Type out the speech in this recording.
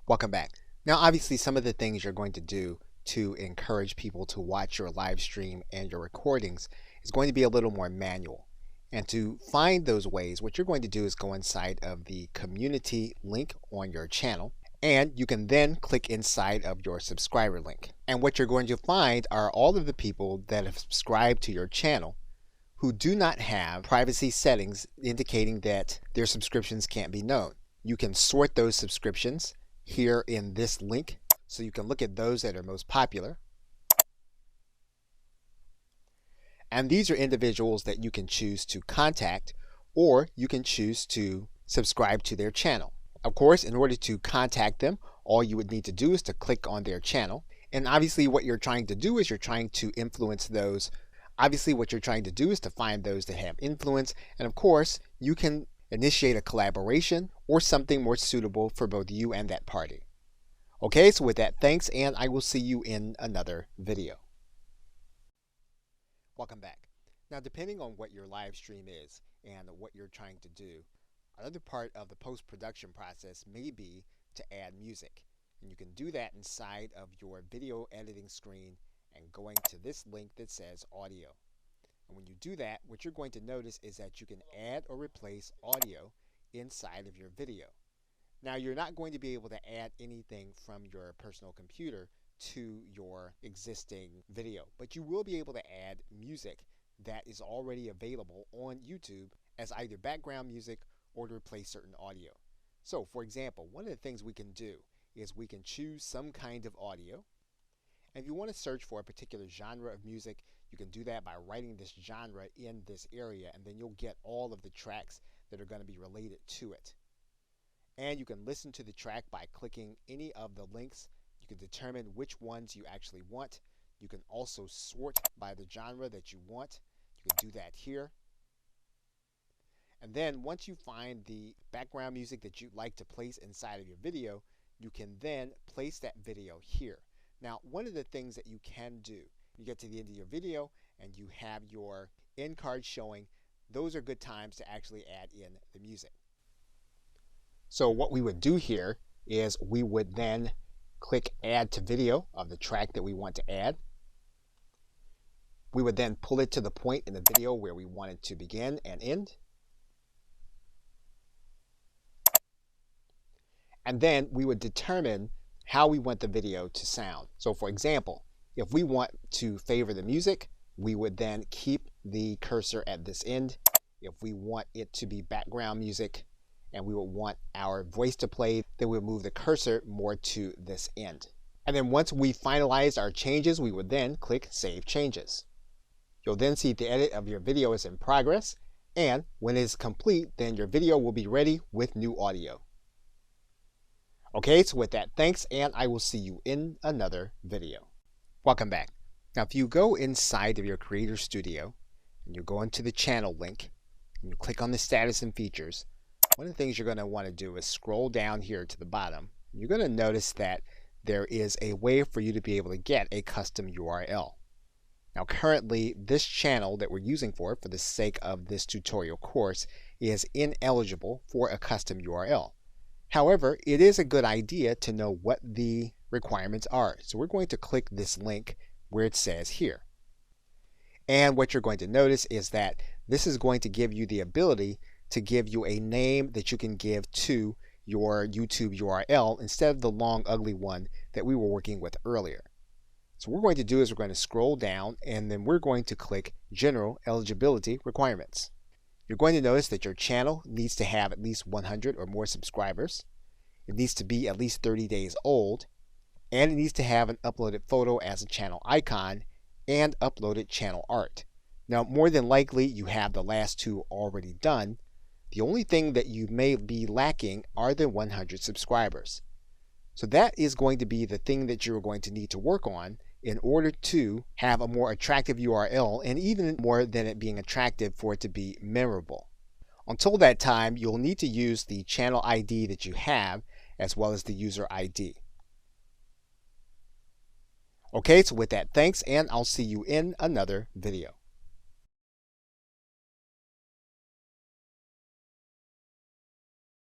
Welcome back. Now, obviously, some of the things you're going to do to encourage people to watch your live stream and your recordings is going to be a little more manual. And to find those ways, what you're going to do is go inside of the community link on your channel, and you can then click inside of your subscriber link. And what you're going to find are all of the people that have subscribed to your channel who do not have privacy settings indicating that their subscriptions can't be known. You can sort those subscriptions here in this link, so you can look at those that are most popular. And these are individuals that you can choose to contact, or you can choose to subscribe to their channel. Of course, in order to contact them, all you would need to do is to click on their channel. And obviously what you're trying to do is you're trying to influence those. Obviously what you're trying to do is to find those that have influence. And of course, you can initiate a collaboration or something more suitable for both you and that party. Okay, so with that, thanks, and I will see you in another video. Welcome back. Now, depending on what your live stream is and what you're trying to do, another part of the post-production process may be to add music. And you can do that inside of your video editing screen and going to this link that says audio. And when you do that, what you're going to notice is that you can add or replace audio inside of your video. Now, you're not going to be able to add anything from your personal computer to your existing video, but you will be able to add music that is already available on YouTube as either background music or to replace certain audio. So, for example, one of the things we can do is we can choose some kind of audio. And if you want to search for a particular genre of music, you can do that by writing this genre in this area, and then you'll get all of the tracks that are going to be related to it. And you can listen to the track by clicking any of the links. You can determine which ones you actually want. You can also sort by the genre that you want. You can do that here. And then once you find the background music that you'd like to place inside of your video, you can then place that video here. Now, one of the things that you can do, you get to the end of your video and you have your end card showing, those are good times to actually add in the music. So what we would do here is we would then click add to video of the track that we want to add. We would then pull it to the point in the video where we want it to begin and end. And then we would determine how we want the video to sound. So for example, if we want to favor the music, we would then keep the cursor at this end. If we want it to be background music and we would want our voice to play, then we'll move the cursor more to this end. And then once we finalize our changes, we would then click Save Changes. You'll then see the edit of your video is in progress, and when it is complete, then your video will be ready with new audio. Okay, so with that, thanks, and I will see you in another video. Welcome back. Now, if you go inside of your Creator Studio, and you go into the channel link, and you click on the status and features, one of the things you're going to want to do is scroll down here to the bottom. You're going to notice that there is a way for you to be able to get a custom URL. Now, currently, this channel that we're using for the sake of this tutorial course is ineligible for a custom URL. However, it is a good idea to know what the requirements are. So we're going to click this link where it says here. And what you're going to notice is that this is going to give you the ability to give you a name that you can give to your YouTube URL instead of the long, ugly one that we were working with earlier. So what we're going to do is we're going to scroll down and then we're going to click General Eligibility Requirements. You're going to notice that your channel needs to have at least 100 or more subscribers. It needs to be at least 30 days old, and it needs to have an uploaded photo as a channel icon and uploaded channel art. Now, more than likely, you have the last two already done. The only thing that you may be lacking are the 100 subscribers. So that is going to be the thing that you're going to need to work on in order to have a more attractive URL, and even more than it being attractive, for it to be memorable. Until that time, you'll need to use the channel ID that you have as well as the user ID. Okay, so with that, thanks, and I'll see you in another video.